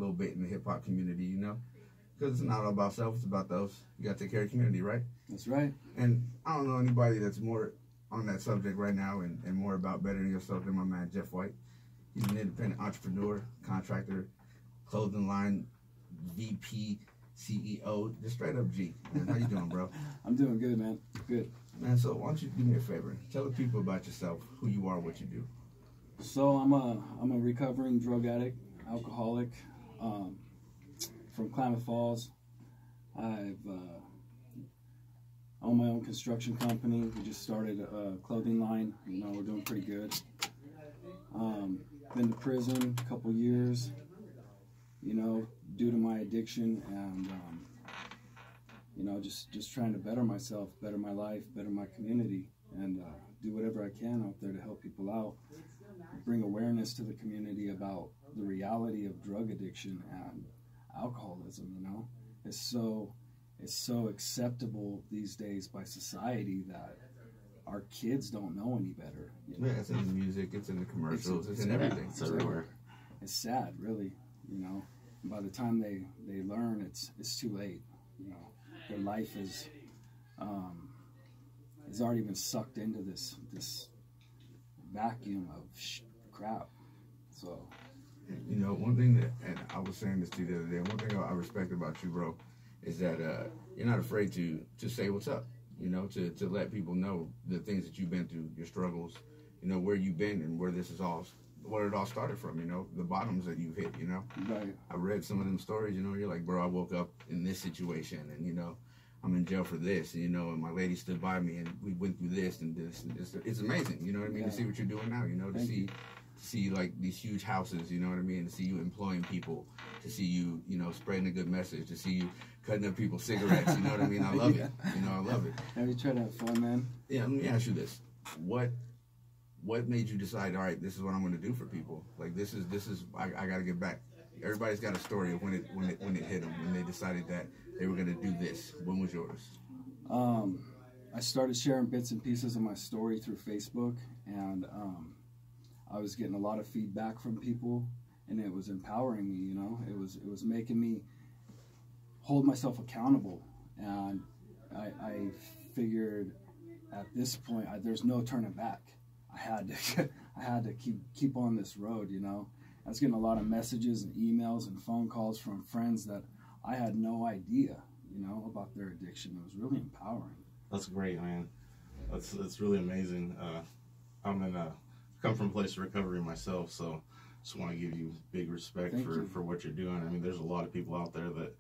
little bit in the hip hop community, you know, because it's not all about self; it's about those. You got to take care of the community, right? That's right. And I don't know anybody that's more on that subject right now and more about bettering yourself than my man Jeff White. He's an independent entrepreneur, contractor, clothing line VP, CEO, just straight up G. Man, how you doing, bro? I'm doing good, man. Good. Man, so why don't you do me a favor? Tell the people about yourself, who you are, what you do. So I'm a recovering drug addict, alcoholic, from Klamath Falls. I've own my own construction company. We just started a clothing line. You know, we're doing pretty good. Been to prison a couple years, you know, due to my addiction, and you know, just trying to better myself, better my life, better my community, and do whatever I can out there to help people out, bring awareness to the community about the reality of drug addiction and alcoholism. You know, it's so acceptable these days by society that our kids don't know any better. You know? Yeah, it's in the music, it's in the commercials, it's in everything. It's everywhere. It's sad, really. You know, and by the time they learn, it's too late. You know, their life is has already been sucked into this vacuum of crap. So, you know, one thing that, and I was saying this to you the other day, one thing I respect about you, bro, is that you're not afraid to say what's up. You know, to let people know the things that you've been through, your struggles, you know, where you've been and where it all started from, you know, the bottoms that you've hit, you know. right. I read some of them stories, you know, you're like, bro, I woke up in this situation and, you know, I'm in jail for this, you know, and my lady stood by me and we went through this and this. And this. It's amazing, you know what I mean, to see what you're doing now, you know, to see like these huge houses, you know what I mean, to see you employing people, to see you, you know, spreading a good message, to see you cutting up people's cigarettes, you know what I mean? I love it. You know, I love it. Have you tried to have fun, man? Yeah, let me ask you this. What made you decide, all right, this is what I'm going to do for people? Like, this is I got to get back. Everybody's got a story of when it hit them, when they decided that they were going to do this. When was yours? I started sharing bits and pieces of my story through Facebook, and I was getting a lot of feedback from people, and it was empowering me, you know? It was making me hold myself accountable, and I figured at this point there's no turning back. I had to keep on this road, you know. I was getting a lot of messages and emails and phone calls from friends that I had no idea, you know, about their addiction. It was really empowering. That's great, man. That's really amazing. Come from a place of recovery myself, so just want to give you big respect for what you're doing. I mean, there's a lot of people out there that,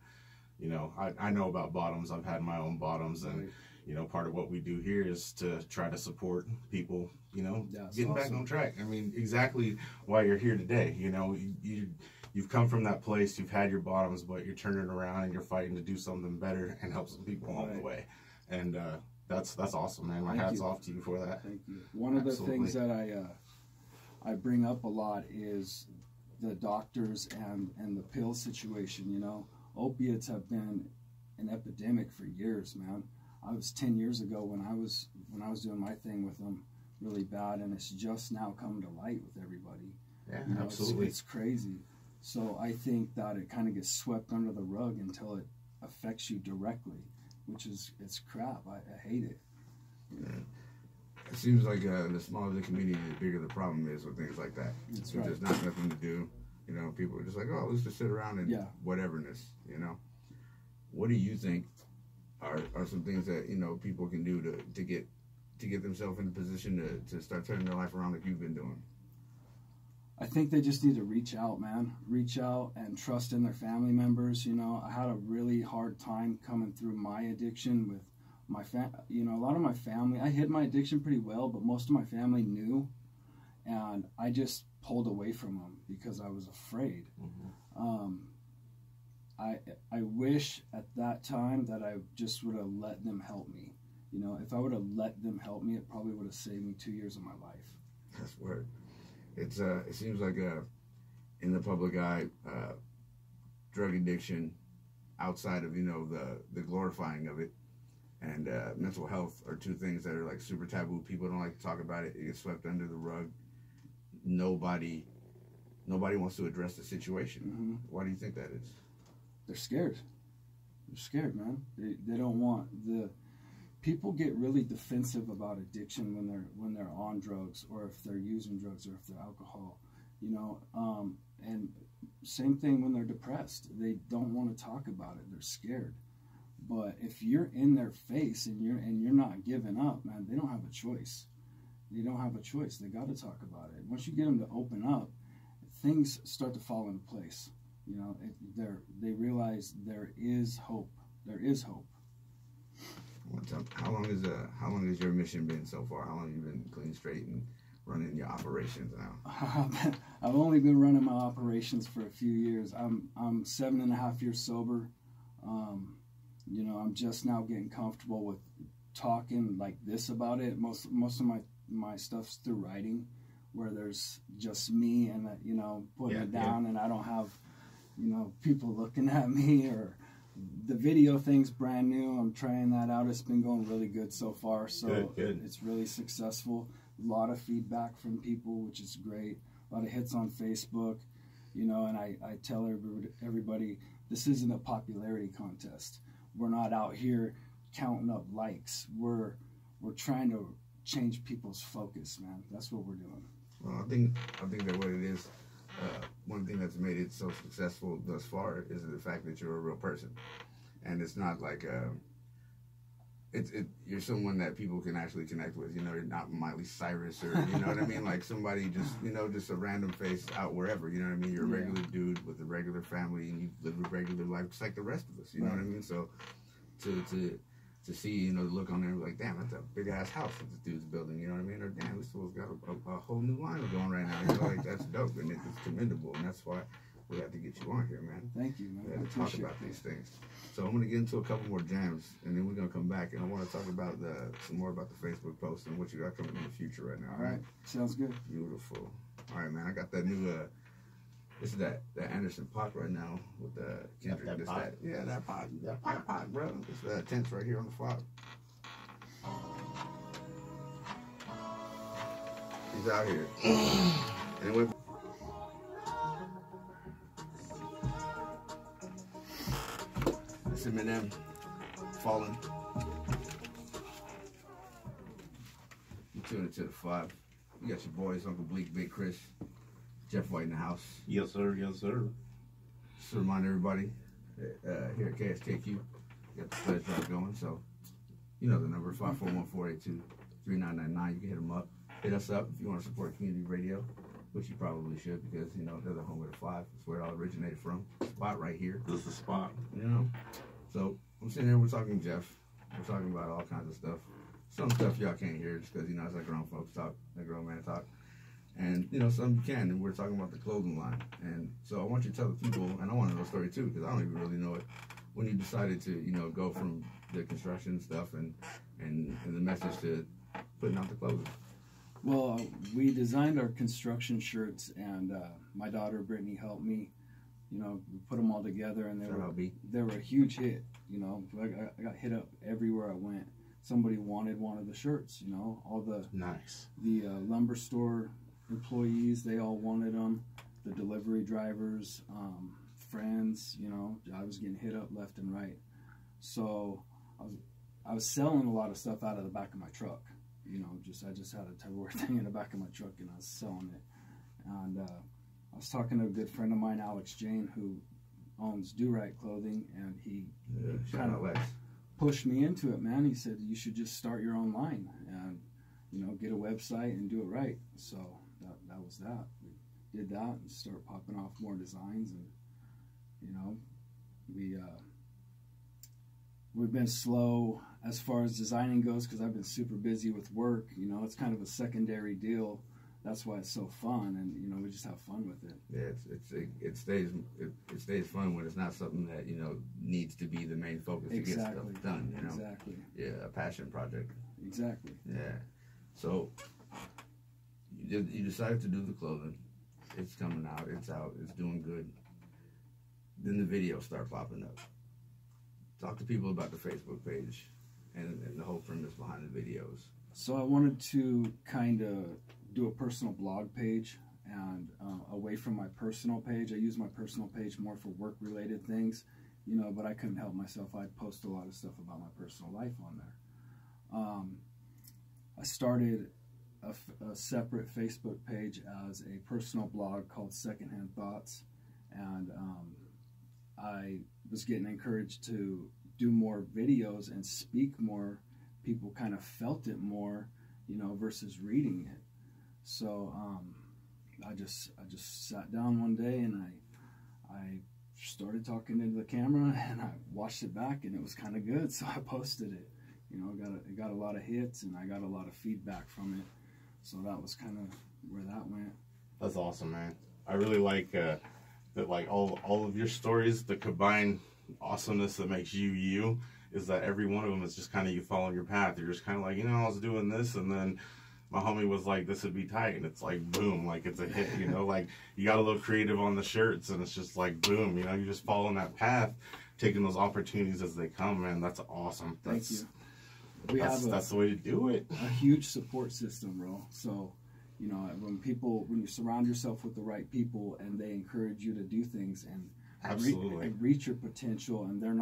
you know, I know about bottoms. I've had my own bottoms, and you know, part of what we do here is to try to support people, you know, getting back on track. I mean, exactly why you're here today. You know, you've come from that place, you've had your bottoms, but you're turning around and you're fighting to do something better and help some people along the way. And that's awesome, man. My hat's off to you for that. Thank you. One of the things that I bring up a lot is the doctors and the pill situation. You know, opiates have been an epidemic for years, man. I was 10 years ago when I was doing my thing with them really bad, and it's just now come to light with everybody. Yeah, you know, absolutely. It's crazy. So I think that it kind of gets swept under the rug until it affects you directly, which is, it's crap. I hate it. Yeah. It seems like the smaller the community, the bigger the problem is with things like that. That's right. There's not nothing to do. You know, people are just like, oh, let's just sit around and whateverness, you know. What do you think are some things that, you know, people can do to get themselves in a position to start turning their life around like you've been doing? I think they just need to reach out, man. Reach out and trust in their family members. You know, I had a really hard time coming through my addiction with my you know, a lot of my family, I hid my addiction pretty well, but most of my family knew, and I just pulled away from them because I was afraid. Mm-hmm. I wish at that time that I just would have let them help me. You know, if I would have let them help me, it probably would have saved me 2 years of my life. That's weird. It's it seems like in the public eye, drug addiction, outside of, you know, the glorifying of it, and mental health are two things that are like super taboo. People don't like to talk about it. It gets swept under the rug. Nobody nobody wants to address the situation. Mm-hmm. Why do you think that is? They're scared. They're scared, man. They don't want the people get really defensive about addiction when they're on drugs, or if they're using drugs, or if they're alcohol, you know. And same thing when they're depressed. They don't want to talk about it. They're scared. But if you're in their face and you're not giving up, man, they don't have a choice. They don't have a choice. They got to talk about it. Once you get them to open up, things start to fall into place. You know, they realize there is hope. There is hope. How long has your mission been so far? How long have you been clean, straight, and running your operations now? I've only been running my operations for a few years. I'm 7.5 years sober. You know, I'm just now getting comfortable with talking like this about it. Most of my stuff's through writing, where there's just me and you know, putting it down, and I don't have, you know, people looking at me. Or the video thing's brand new. I'm trying that out. It's been going really good so far. So good. It's really successful. A lot of feedback from people, which is great. A lot of hits on Facebook, you know, and I tell everybody, this isn't a popularity contest. We're not out here counting up likes. We're trying to change people's focus, man. That's what we're doing. Well, I think that what it is, one thing that's made it so successful thus far is the fact that you're a real person, and it's not like you're someone that people can actually connect with. You know, you're not Miley Cyrus, or you know what I mean, like somebody just, you know, just a random face out wherever. You know what I mean? You're a regular dude with a regular family, and you live a regular life just like the rest of us. You know what I mean? So to see, you know, the look on there, like, damn, that's a big ass house that this dude's building. You know what I mean? Or damn, this fool's got a whole new line going right now. You know, like that's dope, and it's commendable, and that's why we have to get you on here, man. Thank you, man. We have to talk about these things. So I'm going to get into a couple more jams, and then we're going to come back, and I want to talk about some more about the Facebook post and what you got coming in the future right now. All right. Sounds good. Beautiful. All right, man. I got that new, this is that Anderson pot right now with the Kendrick. That pot? That pot. That pot, bro. This tent's right here on the flop. He's out here. Anyway. Eminem, Fallen. You tune into the 5. You got your boys, Uncle Bleak, Big Chris, Jeff White in the house. Yes, sir. Yes, sir. Just to remind everybody, here at KSKQ, you got the pledge drive going. So, you know the number, 541-482-3999. You can hit them up. Hit us up if you want to support community radio, which you probably should, because, you know, they're the home of the 5. That's where it all originated from. Spot right here. This is the spot. You know? So I'm sitting here, we're talking Jeff. We're talking about all kinds of stuff. Some stuff y'all can't hear just because, you know, it's like grown folks talk, like grown man talk. And, you know, some you can, and we're talking about the clothing line. And so I want you to tell the people, and I want to know the story too, because I don't even really know it, when you decided to, you know, go from the construction stuff and the message to putting out the clothing. Well, we designed our construction shirts, and my daughter Brittany helped me. You know, we put them all together, and they were a huge hit. You know, I got hit up everywhere I went. Somebody wanted one of the shirts. You know, all the lumber store employees, they all wanted them. The delivery drivers, friends. You know, I was getting hit up left and right. So I was selling a lot of stuff out of the back of my truck. You know, I just had a Tupperware thing in the back of my truck, and I was selling it. And I was talking to a good friend of mine, Alex Jane, who owns Do Right Clothing, and he kind of pushed me into it, man. He said, you should just start your own line and, you know, get a website and do it right. So that was that. We did that and started popping off more designs, and, you know, we've been slow as far as designing goes because I've been super busy with work. You know, it's kind of a secondary deal. That's why it's so fun, and, you know, we just have fun with it. Yeah, it stays fun when it's not something that, you know, needs to be the main focus to get stuff done. You know? Exactly. Yeah, a passion project. Exactly. Yeah. So you decided to do the clothing. It's coming out. It's out. It's doing good. Then the videos start popping up. Talk to people about the Facebook page and the whole premise behind the videos. So I wanted to kind of do a personal blog page and away from my personal page. I use my personal page more for work-related things, you know, but I couldn't help myself. I'd post a lot of stuff about my personal life on there. I started a separate Facebook page as a personal blog called Secondhand Thoughts, and I was getting encouraged to do more videos and speak more. People kind of felt it more, you know, versus reading it. So I just sat down one day and I started talking into the camera, and I watched it back, and it was kind of good, so I posted it. You know, it got a lot of hits, and I got a lot of feedback from it. So that was kind of where that went. That's awesome, man. I really like that, like all of your stories, the combined awesomeness that makes you is that every one of them is just kind of you following your path. You're just kind of like, you know, I was doing this, and then my homie was like, this would be tight, and it's like, boom, like it's a hit, you know, like you got a little creative on the shirts, and it's just like, boom, you know, you're just following that path, taking those opportunities as they come, man. That's awesome. Thank you. That's the way to do it. A huge support system, bro. So, you know, when you surround yourself with the right people and they encourage you to do things and reach your potential, and they're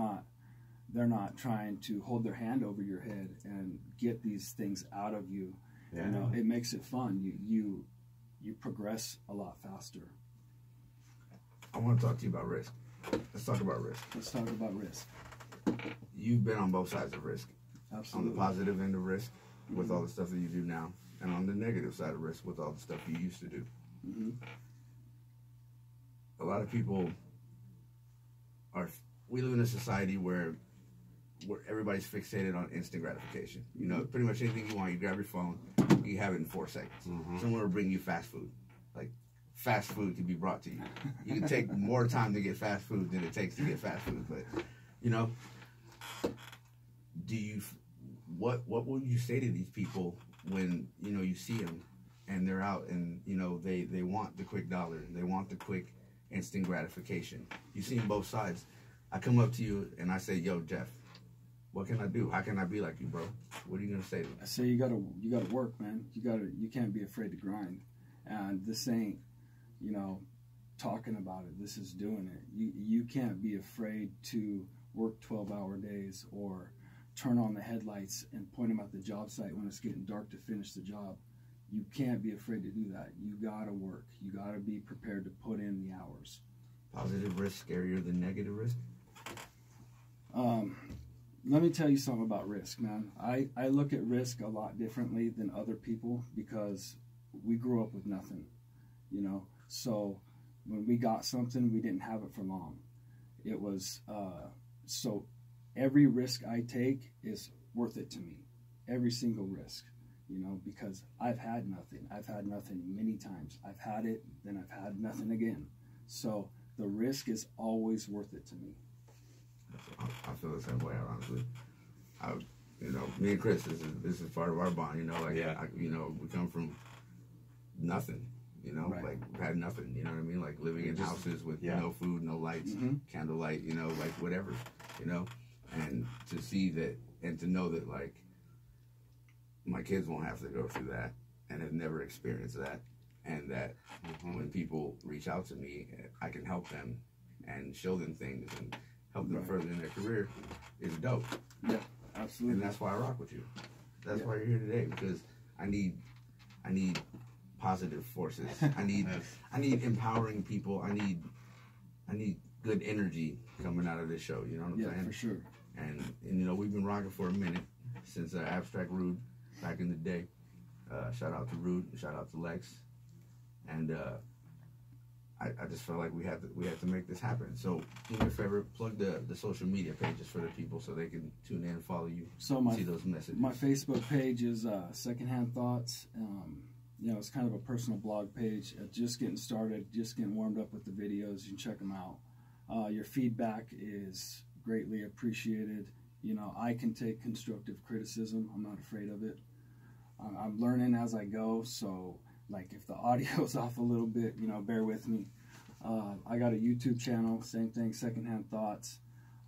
not trying to hold their hand over your head and get these things out of you. Yeah. You know, it makes it fun. You progress a lot faster. I want to talk to you about risk. Let's talk about risk. Let's talk about risk. You've been on both sides of risk. Absolutely. On the positive end of risk with all the stuff that you do now, and on the negative side of risk with all the stuff you used to do. Mm-hmm. A lot of people we live in a society where everybody's fixated on instant gratification. You know, pretty much anything you want, you grab your phone, you have it in 4 seconds. Mm-hmm. Someone will bring you fast food. Like, fast food can be brought to you. You can take more time to get fast food than it takes to get fast food. But, you know, what would you say to these people when, you know, you see them and they're out and, you know, they want the quick dollar, they want the quick instant gratification? You see both sides. I come up to you and I say, yo, Jeff, what can I do? How can I be like you, bro? What are you gonna say to me? I say you gotta work, man. You can't be afraid to grind. And this ain't, you know, talking about it. This is doing it. You can't be afraid to work 12-hour days or turn on the headlights and point them at the job site when it's getting dark to finish the job. You can't be afraid to do that. You gotta work. You gotta be prepared to put in the hours. Positive risk scarier than negative risk? Let me tell you something about risk, man. I look at risk a lot differently than other people because we grew up with nothing, you know. So when we got something, we didn't have it for long. It was, so every risk I take is worth it to me. Every single risk, you know, because I've had nothing. I've had nothing many times. I've had it, then I've had nothing again. So the risk is always worth it to me. I feel the same way, honestly. You know, me and Chris, this is part of our bond. You know, like, yeah. You know, we come from nothing. You know, right. Like we had nothing. You know what I mean? Like living in houses with no food, no lights, mm-hmm. candlelight. You know, like whatever. You know, and to see that and to know that like my kids won't have to go through that and have never experienced that, and that when people reach out to me, I can help them and show them things and help them further in their career is dope. Yeah, absolutely. And that's why I rock with you. That's why you're here today, because I need positive forces. I need empowering people. I need good energy coming out of this show. You know what I'm saying? Yeah, for sure. And you know, we've been rocking for a minute since Abstract Rude back in the day. Shout out to Rude, shout out to Lex, and I just felt like we had to make this happen. So do me a favor, plug the social media pages for the people so they can tune in and follow you. So see those messages. My Facebook page is Secondhand Thoughts. You know, it's kind of a personal blog page. Just getting started, just getting warmed up with the videos. You can check them out. Your feedback is greatly appreciated. You know, I can take constructive criticism. I'm not afraid of it. I'm learning as I go, so like if the audio's off a little bit, you know, bear with me. I got a YouTube channel, same thing, Secondhand Thoughts.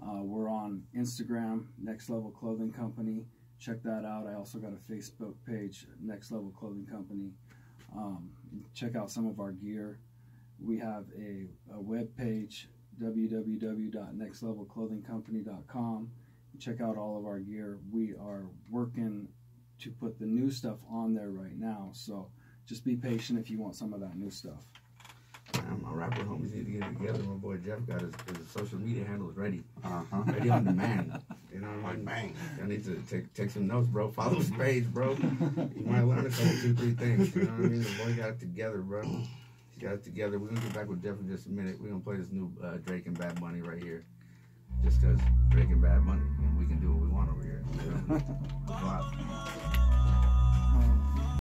We're on Instagram, Next Level Clothing Company. Check that out. I also got a Facebook page, Next Level Clothing Company. Check out some of our gear. We have a web page, www.nextlevelclothingcompany.com. Check out all of our gear. We are working to put the new stuff on there right now, so just be patient if you want some of that new stuff. Man, my rapper homies need to get it together. My boy Jeff got his social media handles ready. Ready on demand. You know what I mean? Bang. I need to take some notes, bro. Follow his page, bro. You might learn a couple, 2, 3 things. You know what I mean? The boy got it together, bro. He got it together. We're going to get back with Jeff in just a minute. We're going to play this new Drake and Bad Bunny right here. Just because Drake and Bad Bunny, and we can do what we want over here. You know?